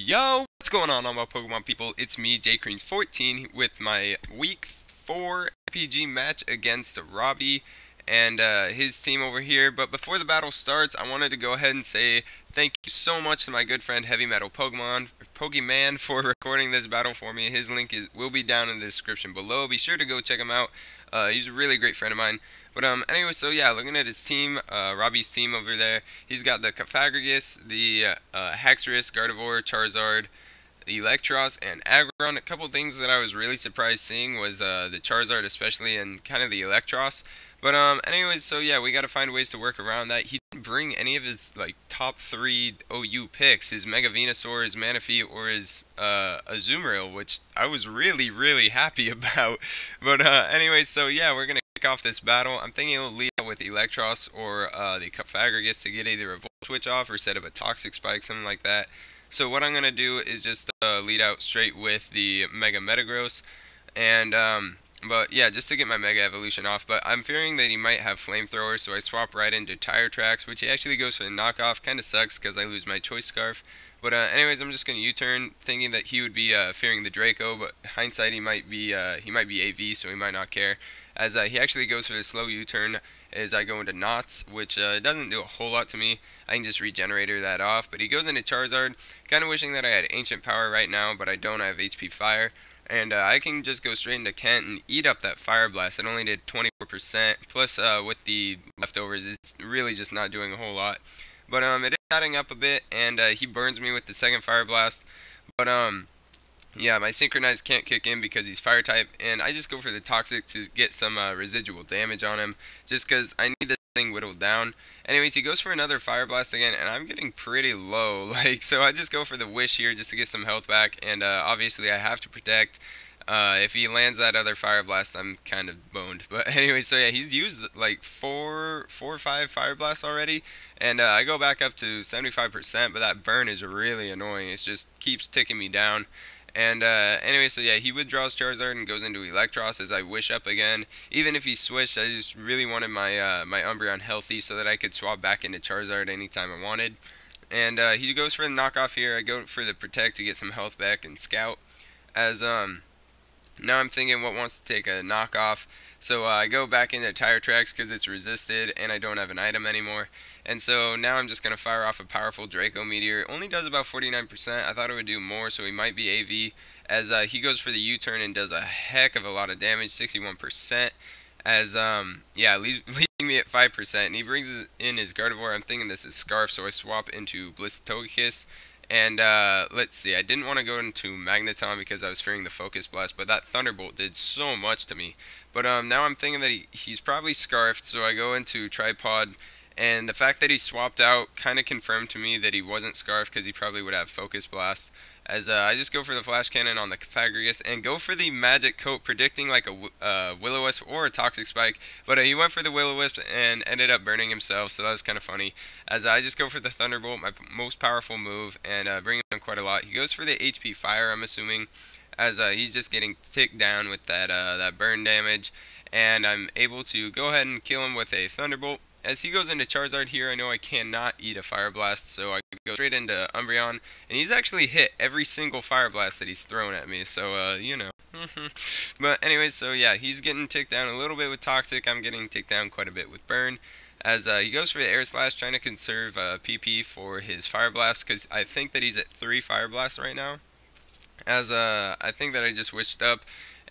Yo, what's going on my Pokemon people? It's me, JCreans14, with my Week 4 MPG match against Robbie and his team over here. But before the battle starts, I wanted to go ahead and say thank you so much to my good friend Heavymetalpokeman for recording this battle for me. His link will be down in the description below. Be sure to go check him out. He's a really great friend of mine. But anyway, so yeah, looking at his team, Robbie's team over there, he's got the Cofagrigus, the Haxorus, Gardevoir, Charizard, Electros, and Aggron. A couple things that I was really surprised seeing was the Charizard especially, and kind of the Electros. But anyways, so yeah, we got to find ways to work around that. He didn't bring any of his like top 3 OU picks, his Mega Venusaur, his Manaphy, or his Azumarill, which I was really happy about. But anyways, so yeah, we're gonna kick off this battle. I'm thinking he'll lead out with Electros or the Cofagrigus to get either a Volt Switch off or set up a Toxic Spike, something like that. So what I'm gonna do is just lead out straight with the Mega Metagross, and but yeah, just to get my Mega Evolution off. But I'm fearing that he might have Flamethrower, so I swap right into Tire Tracks, which he actually goes for the knockoff. Kind of sucks because I lose my Choice Scarf. But anyways, I'm just gonna U-turn, thinking that he would be fearing the Draco. But hindsight, he might be AV, so he might not care. As he actually goes for the slow U-turn as I go into Knots, which doesn't do a whole lot to me. I can just Regenerator that off. But he goes into Charizard. Kind of wishing that I had Ancient Power right now, but I don't. I have HP Fire. And I can just go straight into Kent and eat up that Fire Blast. It only did 24%. Plus, with the leftovers, it's really just not doing a whole lot. But it is adding up a bit, and he burns me with the second Fire Blast. But yeah, my Synchronized can't kick in because he's Fire type, and I just go for the Toxic to get some residual damage on him, just because I need this thing whittled down. Anyways, he goes for another Fire Blast again, and I'm getting pretty low, so I just go for the Wish here just to get some health back, and obviously I have to Protect. If he lands that other Fire Blast, I'm kind of boned. But anyway, so yeah, he's used like four or five Fire Blasts already, and I go back up to 75%, but that burn is really annoying. It just keeps ticking me down. And anyway, so yeah, he withdraws Charizard and goes into Electros as I Wish up again. Even if he switched, I just really wanted my my Umbreon healthy so that I could swap back into Charizard anytime I wanted. And he goes for the knockoff here. I go for the Protect to get some health back and Scout. As now I'm thinking what wants to take a knockoff. So I go back into Tire Tracks because it's resisted and I don't have an item anymore. And so now I'm just going to fire off a powerful Draco Meteor. It only does about 49%. I thought it would do more, so he might be AV. As he goes for the U-turn and does a heck of a lot of damage, 61%. As, yeah, leaving me at 5%. And he brings in his Gardevoir. I'm thinking this is Scarf, so I swap into Togekiss. And let's see, I didn't want to go into Magneton because I was fearing the Focus Blast, but that Thunderbolt did so much to me. But now I'm thinking that he's probably Scarfed, so I go into Tripod. And the fact that he swapped out kind of confirmed to me that he wasn't Scarfed because he probably would have Focus Blast. As I just go for the Flash Cannon on the Cofagrigus and go for the Magic Coat, predicting like a Will-O-Wisp or a Toxic Spike. But he went for the Will-O-Wisp and ended up burning himself, so that was kind of funny. As I just go for the Thunderbolt, my most powerful move, and bring him quite a lot. He goes for the HP Fire, I'm assuming, as he's just getting ticked down with that burn damage. And I'm able to go ahead and kill him with a Thunderbolt. As he goes into Charizard here, I know I cannot eat a Fire Blast, so I go straight into Umbreon. And he's actually hit every single Fire Blast that he's thrown at me, so, you know. But anyways, so yeah, he's getting ticked down a little bit with Toxic. I'm getting ticked down quite a bit with Burn. As he goes for the Air Slash, trying to conserve PP for his Fire Blast, because I think that he's at 3 Fire Blasts right now. As I think that I just wished up.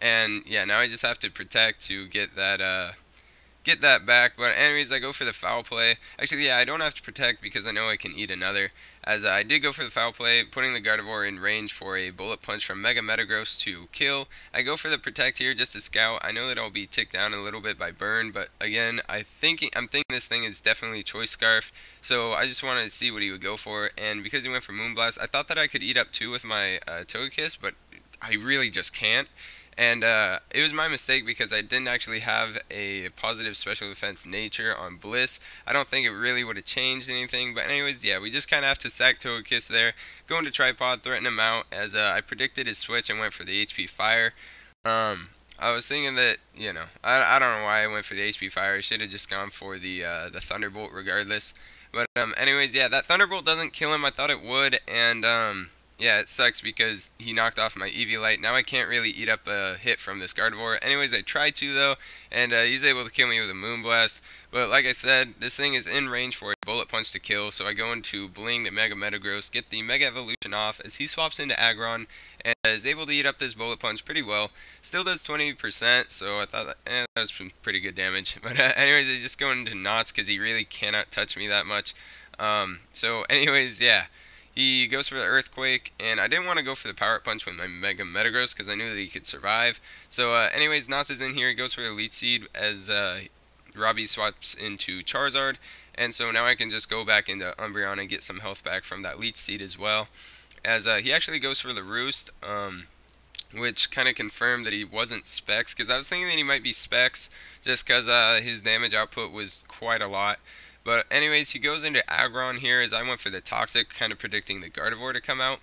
And yeah, now I just have to Protect to get that back. But anyways, I go for the Foul Play. Actually, yeah, I don't have to Protect because I know I can eat another. As I did go for the Foul Play, putting the Gardevoir in range for a Bullet Punch from Mega Metagross to kill. I go for the Protect here just to Scout. I know that I'll be ticked down a little bit by Burn, but again, I'm thinking this thing is definitely Choice Scarf. So I just wanted to see what he would go for, and because he went for Moonblast, I thought that I could eat up 2 with my Togekiss, but I really just can't. And it was my mistake because I didn't actually have a positive special defense nature on Bliss. I don't think it really would have changed anything. But anyways, yeah, we just kind of have to sack Togekiss there. Go into Tripod, threaten him out as I predicted his switch and went for the HP Fire. I was thinking that, you know, I don't know why I went for the HP Fire. I should have just gone for the Thunderbolt regardless. But anyways, yeah, that Thunderbolt doesn't kill him. I thought it would. And yeah, it sucks because he knocked off my Eviolite. Now I can't really eat up a hit from this Gardevoir. Anyways, I tried to though, and he's able to kill me with a Moonblast. But like I said, this thing is in range for a Bullet Punch to kill, so I go into Bling the Mega Metagross, get the Mega Evolution off as he swaps into Aggron, and is able to eat up this Bullet Punch pretty well. Still does 20%, so I thought that was some pretty good damage. But anyways, I just go into Knots because he really cannot touch me that much. So anyways, yeah. He goes for the Earthquake, and I didn't want to go for the Power Punch with my Mega Metagross because I knew that he could survive. So anyways, Knots is in here. He goes for the Leech Seed as Robbie swaps into Charizard. And so now I can just go back into Umbreon and get some health back from that Leech Seed as well. As he actually goes for the Roost, which kind of confirmed that he wasn't Specs, because I was thinking that he might be Specs just because his damage output was quite a lot. But anyways, he goes into Aggron here as I went for the Toxic, kind of predicting the Gardevoir to come out.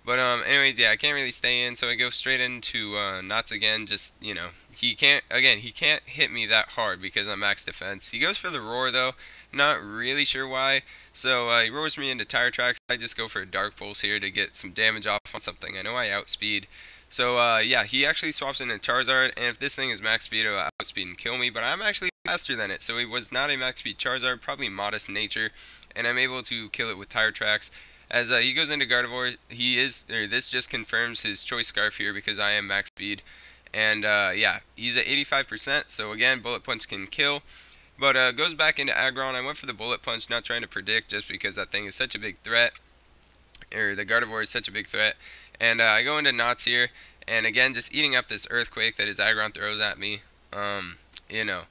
But anyways, yeah, I can't really stay in, so I go straight into Knots again. Just, you know, he can't hit me that hard because I'm max defense. He goes for the Roar though, not really sure why. So he roars me into Tire Tracks. I just go for a Dark Pulse here to get some damage off on something. I know I outspeed. So yeah, he actually swaps into Charizard, and if this thing is max speed, it'll outspeed and kill me, but I'm actually faster than it. So he was not a max speed Charizard, probably modest nature, and I'm able to kill it with Tire Tracks. As he goes into Gardevoir, this just confirms his Choice Scarf here because I am max speed. And yeah, he's at 85%, so again, Bullet Punch can kill. But goes back into Aggron. I went for the Bullet Punch, not trying to predict just because that thing is such a big threat. Or the Gardevoir is such a big threat. And I go into Knots here, and again, just eating up this Earthquake that his Aggron throws at me. You know.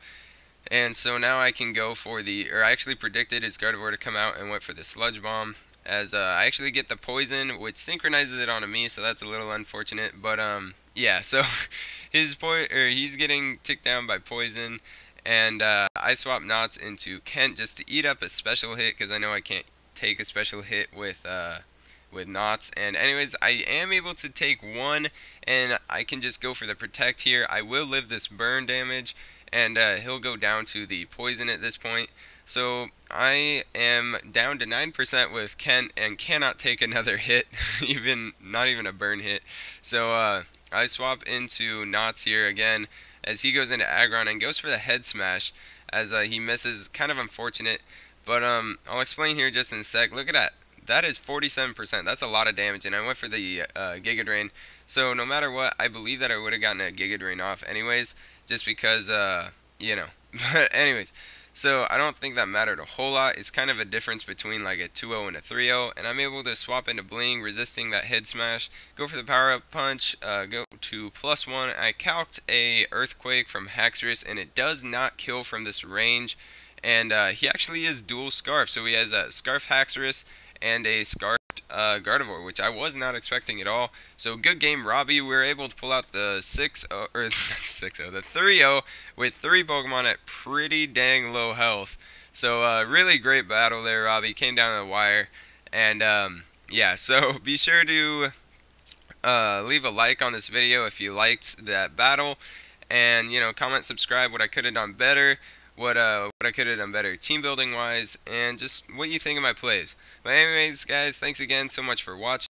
And so now I can go for I actually predicted his Gardevoir to come out and went for the Sludge Bomb. As I actually get the Poison, which synchronizes it onto me, so that's a little unfortunate. But yeah, so he's getting ticked down by Poison, and I swap Knots into Kent just to eat up a special hit because I know I can't take a special hit with Knots. And anyways, I am able to take one, and I can just go for the Protect here. I will live this burn damage, and he'll go down to the Poison at this point. So I am down to 9% with Kent and cannot take another hit, not even a burn hit. So I swap into Knots here again as he goes into Aggron and goes for the Head Smash as he misses. Kind of unfortunate, but I'll explain here just in a sec. Look at that. That is 47%. That's a lot of damage, and I went for the Giga Drain. So no matter what, I believe that I would have gotten a Giga Drain off anyways, just because, you know. But anyways, so I don't think that mattered a whole lot. It's kind of a difference between like a 2-0 and a 3-0, and I'm able to swap into Bling, resisting that Head Smash, go for the Power Up Punch, go to +1. I calced a Earthquake from Haxorus, and it does not kill from this range, and he actually is dual Scarf, so he has a Scarf Haxorus and a Scarfed Gardevoir, which I was not expecting at all. So good game, Robbie. We were able to pull out the 6-0, or not 6-0, the 3-0 with 3 Pokemon at pretty dang low health. So really great battle there, Robbie. Came down to the wire, and yeah. So be sure to leave a like on this video if you liked that battle, and you know, comment, subscribe what I could have done better. What I could have done better team building wise, and just what you think of my plays. But anyways, guys, thanks again so much for watching.